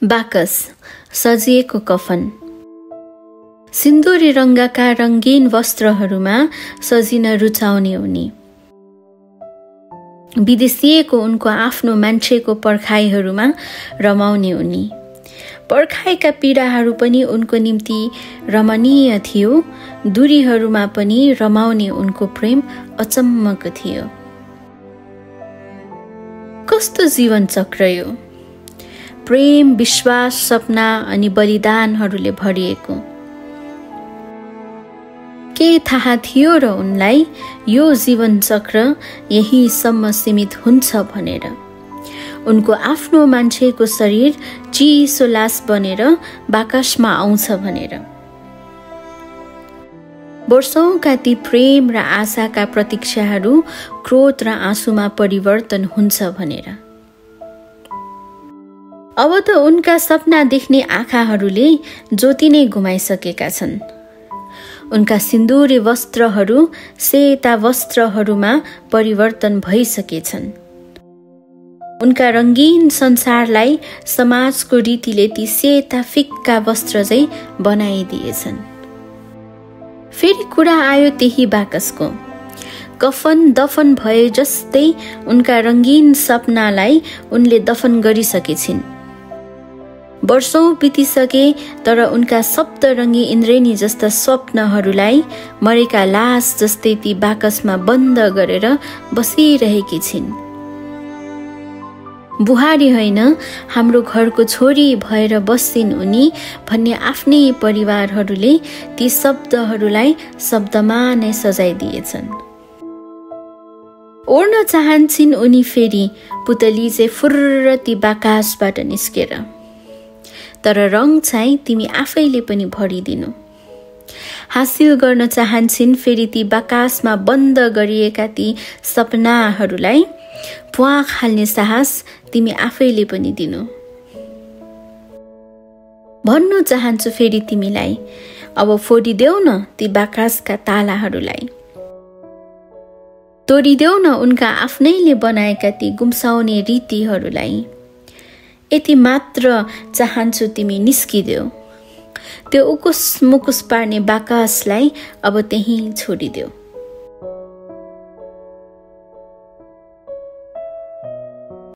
बाकस सजिएको कफन। सिन्दुरी रङ्गका रङ्गीन वस्त्रहरूमा सजिन रुचाउने उनी। विदेशिएको उनको आफ्नो मान्छेको पर्खाइहरूमा रमाउने उनी। पर्खाइका पीडाहरू पनि उनको निम्ति रमणीय थियो। दूरीहरूमा पनि रमाउने उनको प्रेम अचम्मको थियो। कस्तो जीवन चक्र यो, प्रेम, विश्वास, सपना अनि बलिदानहरूले भरिएको। के थाहा थियो र उनलाई यो जीवन चक्र यहीसम्म सीमित हुन्छ भनेर। उनको आफ्नो मान्छेको शरीर चिसो लास बनेर बाकसमा आउँछ भनेर। वर्षौंका ती प्रेम र आशाका प्रतीक्षाहरू क्रोध र आँसुमा परिवर्तन हुन्छ भनेर। अब त उनका सपना देख्ने आँखाहरूले ज्योति नै गुमाइसकेका छन्। उनका सिन्दूरी वस्त्रहरू सेता वस्त्रहरूमा परिवर्तन भइसकेछन्। उनका रङ्गीन संसारलाई समाजको रीतिले ती सेता फिक्का वस्त्र चाहिँ बनाइदिएछन्। फेरि कुरा आयो त्यही बाकसको। कफन दफन भए जस्तै उनका रङ्गीन सपनालाई उनले दफन गरिसकेछिन्। वर्षौं बितिसके तर उनका सप्तरङ्गी इन्द्रेणी जस्ता स्वप्नहरूलाई मरेका लास जस्तै ती बाकसमा बन्द गरेर बसिरहेकी छिन्। बुहारी होइन, हाम्रो घरको छोरी भएर बस्छिन् उनी भन्ने आफ्नै परिवारहरूले ती शब्दहरूलाई शब्दमा नै सजाइदिएछन्। ओर्न चाहन्छन् उनी फेरि पुतली चाहिँ फुर्र ती बाकसबाट निस्केर। तर रङ चाहिँ तिमी आफैले पनि भरिदिनु। हासिल गर्न चाहन्छन् फेरि ती बाकसमा बन्द गरिएका ती सपनाहरूलाई प्वाख हाल्ने साहस तिमी आफैले पनि दिनु। भन्नु चाहन्छु फेरि तिमीलाई, अब फोडिदेऊ न ती बाकसका तालाहरूलाई। तोडिदेऊ न उनका आफ्नैले बनाएका ती गुम्साउने रीतिहरूलाई। यति मात्र चाहन्छु तिमी निस्किदेऊ। त्यो उकुस मुकुस पार्ने बाकसलाई अब त्यहीँ छोडिदेऊ।